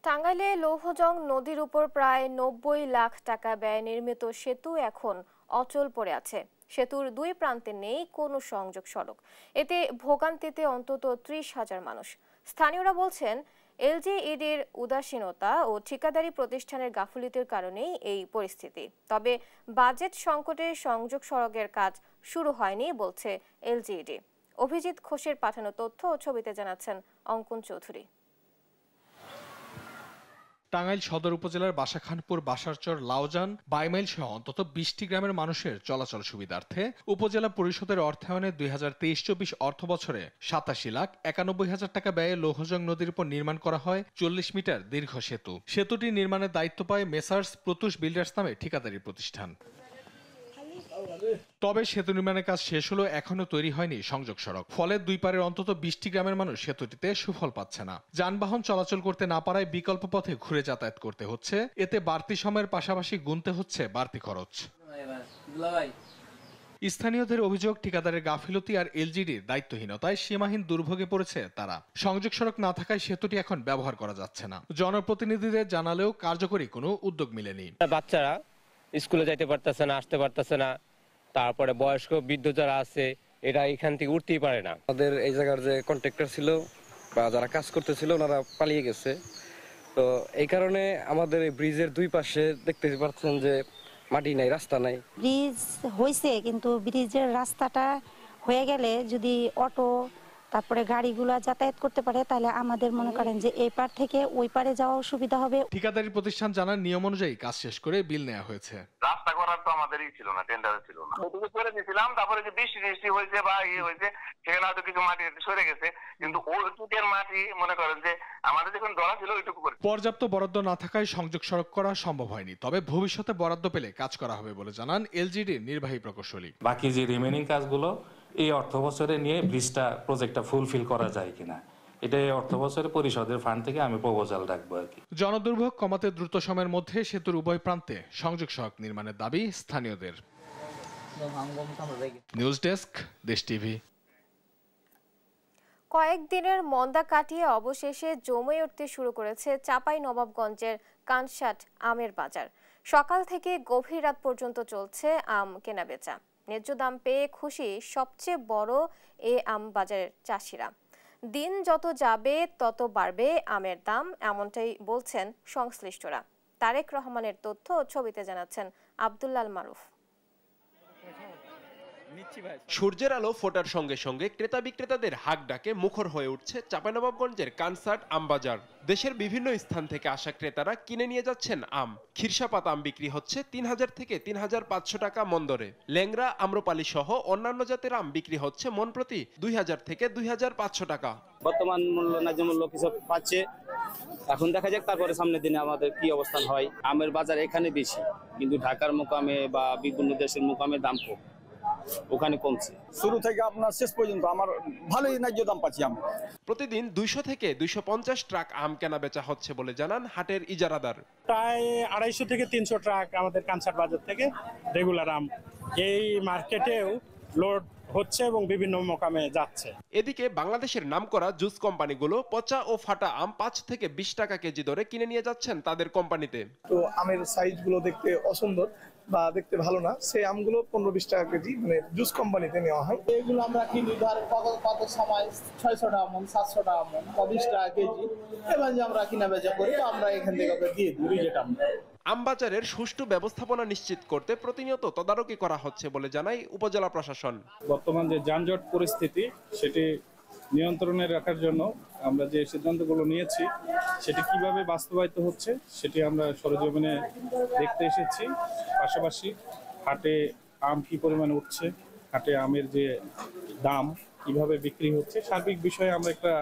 টাঙ্গাইলে লৌহজং নদীর উপর প্রায় 90 লাখ টাকা ব্যয়ে নির্মিত সেতু এখন অচল পড়ে আছে। সেতুর দুই প্রান্তে নেই কোনো সংযোগ সড়ক। এতে ভোগান্তিতে অন্তত 30,000 মানুষ। স্থানীয়রা বলছেন, এলজিইডির উদাসীনতা ও ঠিকাদারি প্রতিষ্ঠানের গাফিলতির কারণেই এই পরিস্থিতি। তবে বাজেট সংকটে সংযোগ সড়কের কাজ শুরু হয়নি বলছে এলজিইডি। অভিজিৎ ঘোষের পাঠানো তথ্য ও ছবিতে জানাচ্ছেন অঙ্কন চৌধুরী। টাঙ্গাইল সদর উপজেলার বাসাখানপুর, বাসারচর, লাউজান, বাইমাইল সহ অন্তত 20টি গ্রামের মানুষের চলাচল সুবিধার্থে উপজেলা পরিষদের অর্থায়নে 2023-24 অর্থ বছরে 87,91,000 টাকা ব্যয়ে লৌহজং নদীর উপর নির্মাণ করা হয় 40 মিটার দীর্ঘ সেতু। সেতুটি নির্মাণের দায়িত্ব পায় মেসার্স প্রত্যুষ বিল্ডার্স নামে ঠিকাদারি প্রতিষ্ঠান। তবে সেতু নির্মাণের কাজ শেষ হলেও এখনো তৈরি হয়নি সংযোগ সড়ক। ফলে দুই পারের অন্তত 20টি গ্রামের মানুষ সেতুটিতে সুফল পাচ্ছে না। যানবাহন চলাচল করতে না পারায় বিকল্প পথে ঘুরে যাতায়াত করতে হচ্ছে। এতে বাড়তি সময়ের পাশাপাশি গুনতে হচ্ছে বাড়তি খরচ। স্থানীয়দের অভিযোগ, ঠিকাদারের গাফিলতি আর এলজিডির দায়িত্বহীনতায় সীমাহীন দুর্ভোগে পড়েছে তারা। সংযোগ সড়ক না থাকায় সেতুটি এখন ব্যবহার করা যাচ্ছে না। জনপ্রতিনিধিদের জানালেও কার্যকরী কোনো উদ্যোগ মিলেনি। বাচ্চারা স্কুলে যাইতে পারতেছে না, আসতে পারতেছে না, তারপরে বয়স্ক বৃদ্ধ যারা আছে এরা এখান থেকে উঠতেই পারে না। আমাদের এই জায়গার যে কন্ট্রাক্টর ছিল বা যারা কাজ করতেছিল ওনারা পালিয়ে গেছে, তো এই কারণে আমাদের এই ব্রিজের দুই পাশে দেখতে পাচ্ছেন যে মাটি নাই, রাস্তা নাই। ব্রিজ হয়েছে কিন্তু ব্রিজের রাস্তাটা হয়ে গেলে যদি অটো তারপরে গাড়িগুলো যাতায়াত করতে পারে তাহলে আমাদের মনে করেন যে এই পার থেকে ওই পারে যাওয়া সুবিধা হবে। ঠিকাদারি প্রতিষ্ঠান জানান নিয়ম অনুযায়ী কাজ শেষ করে বিল নেওয়া হয়েছে। রাস্তা করার তো আমাদেরই ছিল না, টেন্ডারে ছিল না। ওটুকু করে দিয়েছিলাম, তারপরে যে বৃষ্টি হয়েছে বা হয়েছে সেখানে হয়তো কিছু মাটি সরে গেছে, কিন্তু ওইটুকের মাটি মনে করেন যে আমাদের যখন ধরা ছিল ওইটুকু করে। পর্যাপ্ত বরাদ্দ না থাকায় সংযোগ সড়ক করা সম্ভব হয়নি। তবে ভবিষ্যতে বরাদ্দ পেলে কাজ করা হবে বলে জানান এলজিডির নির্বাহী প্রকৌশলী। বাকি যে রিমেনিং কাজগুলো এই অর্থ বছরে নিয়ে ব্রিজটা প্রজেক্টটা ফুলফিল করা যায় কিনা, এটা এই অর্থ বছরে পরিষদের ফান্ড থেকে আমি প্রপোজাল রাখবো আর কি। জনদুর্ভোগ কমাতে দ্রুত সময়ের মধ্যে সেতুর উভয় প্রান্তে সংযোগ সড়ক নির্মাণের দাবি স্থানীয়দের। নিউজ ডেস্ক, দেশ টিভি। কয়েকদিনের মন্দা কাটিয়ে অবশেষে জমে উঠতে শুরু করেছে চাঁপাইনবাবগঞ্জের কানসাট আমের বাজার। সকাল থেকে গভীর রাত পর্যন্ত চলছে আম কেনাবেচা। ন্যায্য দাম পেয়ে খুশি সবচেয়ে বড় এ আম বাজারের চাষিরা। দিন যত যাবে তত বাড়বে আমের দাম, এমনটাই বলছেন সংশ্লিষ্টরা। তারেক রহমানের তথ্য ও ছবিতে জানাচ্ছেন আব্দুল্লাল মারুফ। সূর্যের আলো ফোটার সঙ্গে সঙ্গে ক্রেতা বিক্রেতাদের হাক ডাকে মুখর হয়ে উঠছে চাঁপাইনবাবগঞ্জের কানসাট আমবাজার। দেশের বিভিন্ন স্থান থেকে আসা ক্রেতারা কিনে নিয়ে যাচ্ছেন আম। খিরসাপাত আম বিক্রি হচ্ছে ৩,০০০ থেকে ৩,৫০০ টাকা মন দরে। ল্যাংড়া, আম্রপালি সহ অন্যান্য জাতের আম বিক্রি হচ্ছে মন প্রতি ২,০০০ থেকে ২,৫০০ টাকা। বর্তমান মূল্য ন্যায্য মূল্য কিছু পাচ্ছে, এখন দেখা যাক তারপরে সামনের দিনে আমাদের কি অবস্থান হয়। আমের বাজার এখানে বেশি, কিন্তু ঢাকার মোকামে বা বিভিন্ন দেশের মোকামে দাম কম, ওখানে কমছে। শুরু থেকে আপনার শেষ পর্যন্ত আমার ভালোই ন্যায্য দাম পাচ্ছি আমি। প্রতিদিন ২০০ থেকে ২৫০ ট্রাক আম কেনা বেচা হচ্ছে বলে জানান হাটের ইজারাদার। প্রায় ২৫০ থেকে ৩০০ ট্রাক আমাদের কানসাট বাজার থেকে রেগুলার আম এই মার্কেটেও লোড হচ্ছে এবং বিভিন্ন মোকামে যাচ্ছে। এদিকে বাংলাদেশের নামকরা জুস কোম্পানিগুলো পচা ও ফাটা আম ৫ থেকে ২০ টাকা কেজি দরে কিনে নিয়ে যাচ্ছেন তাদের কোম্পানিতে। তো আমের সাইজগুলো দেখতে অসুন্দর বা দেখতে ভালো না, সেই আমগুলো ১৫-২০ টাকা কেজি মানে জুস কোম্পানিতে নেওয়া হয়। এগুলো আমরা কিনি ধর কত সময় ৬০০ টাকা মন, ৭০০ টাকা মন, ২০ টাকা কেজি, এবার যে আমরা কিনা বেচা করি আমরা এখান থেকে দিয়ে দিই যেটা আমবাজারের সুষ্ঠু ব্যবস্থাপনা নিশ্চিত করতে প্রতিনিয়ত তদারকি করা হচ্ছে বলে জানায় উপজেলা প্রশাসন। বর্তমান যে যানজট পরিস্থিতি সেটি নিয়ন্ত্রণে রাখার জন্য আমরা যে সিদ্ধান্তগুলো নিয়েছি সেটি কিভাবে বাস্তবায়িত হচ্ছে সেটি আমরা সরেজমিনে দেখতে এসেছি। পাশাপাশি হাটে আম কি পরিমাণে উঠছে, হাটে আমের যে দাম কিভাবে বিক্রি হচ্ছে, সার্বিক বিষয়ে আমরা একটা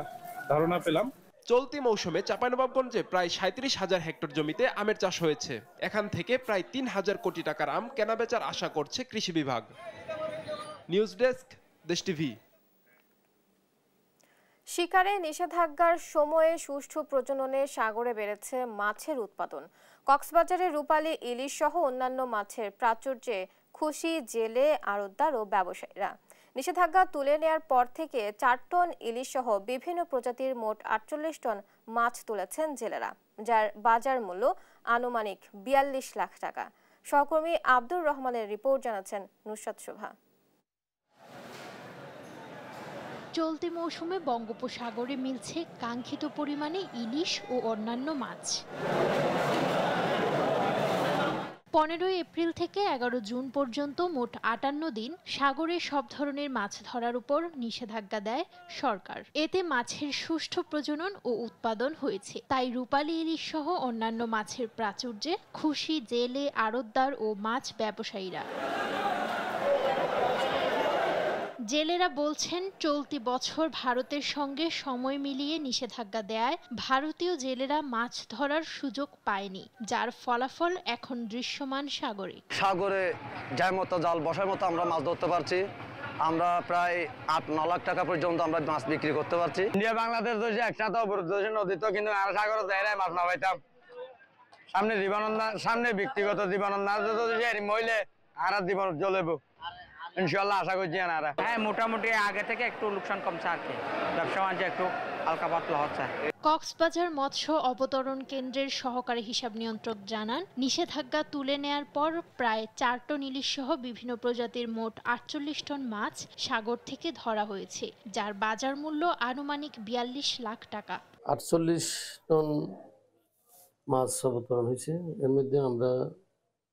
ধারণা পেলাম। চলতি মৌসুমে চাঁপাইনবাবগঞ্জে প্রায় ৩৭,০০০ হেক্টর জমিতে আমের চাষ হয়েছে। এখান থেকে প্রায় ৩,০০০ কোটি টাকার আম কেনাবেচার আশা করছে কৃষি বিভাগ। নিউজ ডেস্ক, দেশ টিভি। শিকারে নিষেধাজ্ঞার সময়ে সুষ্ঠু প্রজননে সাগরে বেড়েছে মাছের উৎপাদন। কক্সবাজারের রূপালী ইলিশ সহ অন্যান্য মাছের প্রাচুর্যে খুশি জেলে, আড়তদার ও ব্যবসায়ীরা। নিষেধাজ্ঞা তুলে নেয়ার পর থেকে ৪ টন ইলিশ সহ বিভিন্ন প্রজাতির মোট ৪৮ টন মাছ তুলেছেন জেলেরা, যার বাজার মূল্য আনুমানিক ৪২ লাখ টাকা। সহকর্মী আব্দুর রহমানের রিপোর্ট জানাচ্ছেন নুসরাত শোভা। চলতি মৌসুমে বঙ্গোপসাগরে মিলছে কাঙ্ক্ষিত পরিমাণে ইলিশ ও অন্যান্য মাছ। 15 এপ্রিল থেকে 11 জুন পর্যন্ত মোট 58 দিন সাগরে সব ধরনের মাছ ধরার উপর নিষেধাজ্ঞা দেয় সরকার। এতে মাছের সুষ্ঠু প্রজনন ও উৎপাদন হয়েছে। তাই রূপালী ইলিশ সহ অন্যান্য মাছের প্রাচুর্যে খুশি জেলে, আড়তদার ও মাছ ব্যবসায়ীরা। জেলেরা বলছেন, চলতি বছর ভারতের সঙ্গে সময় মিলিয়ে নিষেধাজ্ঞা দেয়ায় ভারতীয় জেলেরা মাছ ধরার সুযোগ পায়নি, যার ফলাফল এখন দৃশ্যমান সাগরে। সাগরে যার মতো জাল বসার মতো আমরা মাছ ধরতে পারছি। আমরা প্রায় 8-9 লাখ টাকা পর্যন্ত আমরা মাছ বিক্রি করতে পারছি। ইন্ডিয়া বাংলাদেশ দেশে একসাথে অবরুদ্ধ নদী তো, কিন্তু আর সাগরে যাই মাছ না পাইতাম। সামনে ব্যক্তিগত জীবনানন্দ মহিলে আর জীবন জ্বলেব ইনশাআল্লাহ, আশা করছি। হ্যাঁ, মোটামুটি আগে থেকে একটু লোকসান কমছে আর কি, ব্যবসা বাণিজ্য একটু হালকা পাতলা হচ্ছে। কক্সবাজার মৎস্য অবতরণ কেন্দ্রের সহকারী হিসাব নিয়ন্ত্রক জানান, নিষেধাজ্ঞা তুলে নেয়ার পর প্রায় 4 টন ইলিশ সহ বিভিন্ন প্রজাতির মোট 48 টন মাছ সাগর থেকে ধরা হয়েছে, যার বাজার মূল্য আনুমানিক 42 লাখ টাকা। 48 টন মাছ অবতরণ হয়েছে। এর মধ্যে আমরা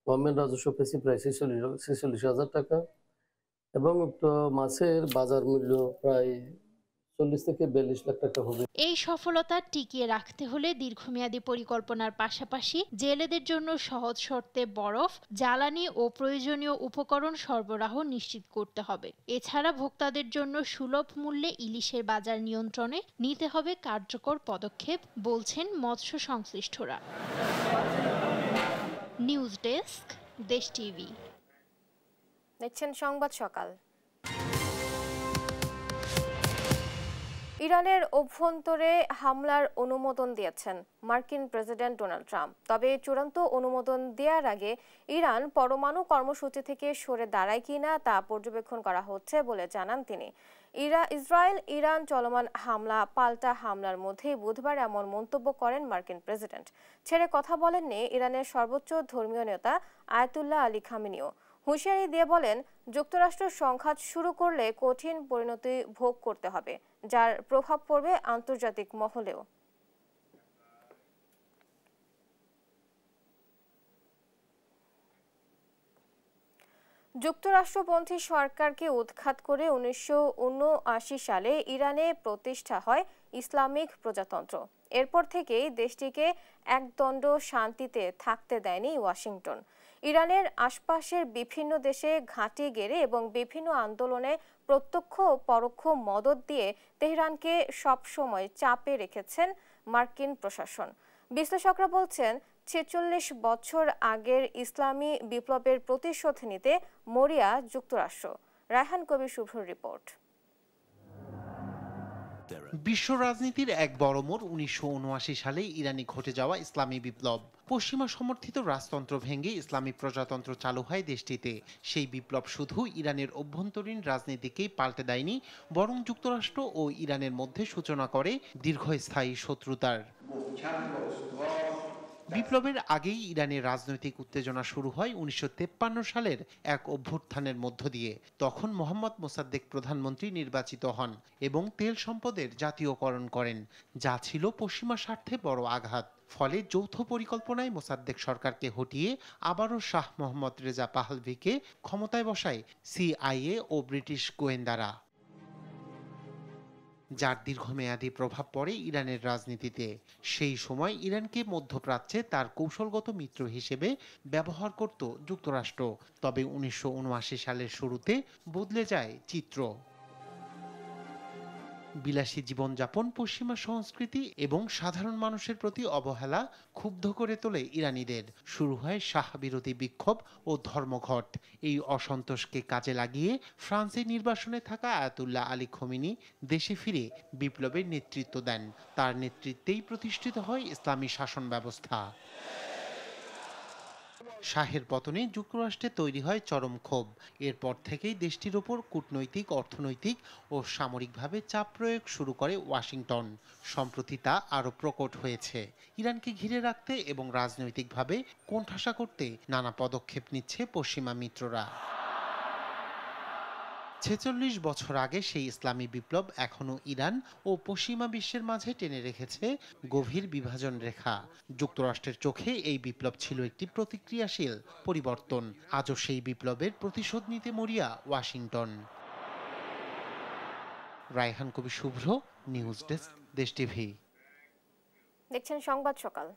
গভর্নমেন্ট রাজস্ব পেয়েছি প্রায় 46,000 টাকা এবং মাছের বাজার মূল্য প্রায় 40 থেকে 42 লাখ টাকা হবে। এই সফলতা টিকিয়ে রাখতে হলে দীর্ঘমেয়াদী পরিকল্পনার পাশাপাশি জেলেদের জন্য সহজ শর্তে বরফ, জ্বালানি ও প্রয়োজনীয় উপকরণ সরবরাহ নিশ্চিত করতে হবে। এছাড়া ভোক্তাদের জন্য সুলভ মূল্যে ইলিশের বাজার নিয়ন্ত্রণে নিতে হবে কার্যকর পদক্ষেপ, বলছেন মৎস্য সংশ্লিষ্টরা। নিউজ ডেস্ক, দেশ টিভি। দেখছেন সংবাদ সকাল। ইরানের অভ্যন্তরে হামলার অনুমোদন দিয়েছেন মার্কিন প্রেসিডেন্ট ডোনাল্ড ট্রাম্প। তবে চূড়ান্ত অনুমোদন দেওয়ার আগে ইরান পরমাণু কর্মসূচি থেকে সরে দাঁড়ায় কিনা তা পর্যবেক্ষণ করা হচ্ছে বলে জানান তিনি। ইসরায়েল ইরান চলমান হামলা পাল্টা হামলার মধ্যেই বুধবার এমন মন্তব্য করেন মার্কিন প্রেসিডেন্ট। ছেড়ে কথা বলেননি ইরানের সর্বোচ্চ ধর্মীয় নেতা আয়াতুল্লাহ আলী খামেনিও। হুঁশিয়ারি দিয়ে বলেন, যুক্তরাষ্ট্র সংঘাত শুরু করলে কঠিন পরিণতি ভোগ করতে হবে, যার প্রভাব পড়বে আন্তর্জাতিক মহলেও। যুক্তরাষ্ট্রপন্থী সরকারকে উৎখাত করে 1979 সালে ইরানে প্রতিষ্ঠা হয় ইসলামিক প্রজাতন্ত্র। এরপর থেকেই দেশটিকে একদণ্ড শান্তিতে থাকতে দেয়নি ওয়াশিংটন। ইরানের আশপাশের বিভিন্ন দেশে ঘাঁটি গেড়ে এবং বিভিন্ন আন্দোলনে প্রত্যক্ষ ও পরোক্ষ মদদ দিয়ে তেহরানকে সবসময় চাপে রেখেছেন মার্কিন প্রশাসন। বিশ্লেষকরা বলছেন, 46 বছর আগের ইসলামী বিপ্লবের প্রতিশোধ নিতে মরিয়া যুক্তরাষ্ট্র। রায়হান কবির শুভ্রর রিপোর্ট। বিশ্ব রাজনীতির এক বড় মোড় 1979 সালে ইরানে ঘটে যাওয়া ইসলামী বিপ্লব। পশ্চিমা সমর্থিত রাজতন্ত্র ভেঙে ইসলামী প্রজাতন্ত্র চালু হয় দেশটিতে। সেই বিপ্লব শুধু ইরানের অভ্যন্তরীণ রাজনীতিকেই পাল্টে দেয়নি, বরং যুক্তরাষ্ট্র ও ইরানের মধ্যে সূচনা করে দীর্ঘস্থায়ী শত্রুতার। বিপ্লবের আগেই ইরানের রাজনৈতিক উত্তেজনা শুরু হয় 1953 সালের এক অভ্যুত্থানের মধ্য দিয়ে। তখন মোহাম্মদ মোসাদ্দেক প্রধানমন্ত্রী নির্বাচিত হন এবং তেল সম্পদের জাতীয়করণ করেন, যা ছিল পশ্চিমা স্বার্থে বড় আঘাত। ফলে যৌথ পরিকল্পনায় মোসাদ্দেক সরকারকে হটিয়ে আবারও শাহ মোহাম্মদ রেজা পাহলভিকে ক্ষমতায় বসায় CIA ও ব্রিটিশ গোয়েন্দারা, যার দীর্ঘমেয়াদী প্রভাব পড়ে ইরানের রাজনীতিতে। সেই সময় ইরানকে মধ্যপ্রাচ্যে তার কৌশলগত মিত্র হিসেবে ব্যবহার করত যুক্তরাষ্ট্র। তবে 1979 সালের শুরুতে বদলে যায় চিত্র। বিলাসী জীবনযাপন, পশ্চিমা সংস্কৃতি এবং সাধারণ মানুষের প্রতি অবহেলা ক্ষুব্ধ করে তোলে ইরানিদের। শুরু হয় শাহ বিরোধী বিক্ষোভ ও ধর্মঘট। এই অসন্তোষকে কাজে লাগিয়ে ফ্রান্সে নির্বাসনে থাকা আয়াতুল্লাহ আলী খোমেনি দেশে ফিরে বিপ্লবের নেতৃত্ব দেন। তার নেতৃত্বেই প্রতিষ্ঠিত হয় ইসলামী শাসন ব্যবস্থা। শাহের পতনে যুক্তরাষ্ট্রে তৈরি হয় চরম ক্ষোভ। এরপর থেকেই দেশটির ওপর কূটনৈতিক, অর্থনৈতিক ও সামরিকভাবে চাপ প্রয়োগ শুরু করে ওয়াশিংটন। সম্প্রতি তা আরও প্রকট হয়েছে। ইরানকে ঘিরে রাখতে এবং রাজনৈতিকভাবে কোণঠাসা করতে নানা পদক্ষেপ নিচ্ছে পশ্চিমা মিত্ররা। 46 বছর আগে সেই ইসলামী বিপ্লব এখনো ইরান ও পশ্চিমা বিশ্বের মাঝে টেনে রেখেছে গভীর বিভাজন রেখা। যুক্তরাষ্ট্রের চোখে এই বিপ্লব ছিল একটি প্রতিক্রিয়াশীল পরিবর্তন। আজও সেই বিপ্লবের প্রতিশোধ নিতে মরিয়া ওয়াশিংটন। রায়হান কবি শুভ্র, নিউজ ডেস্ক, দেশ টিভি। দেখছেন সংবাদ সকাল।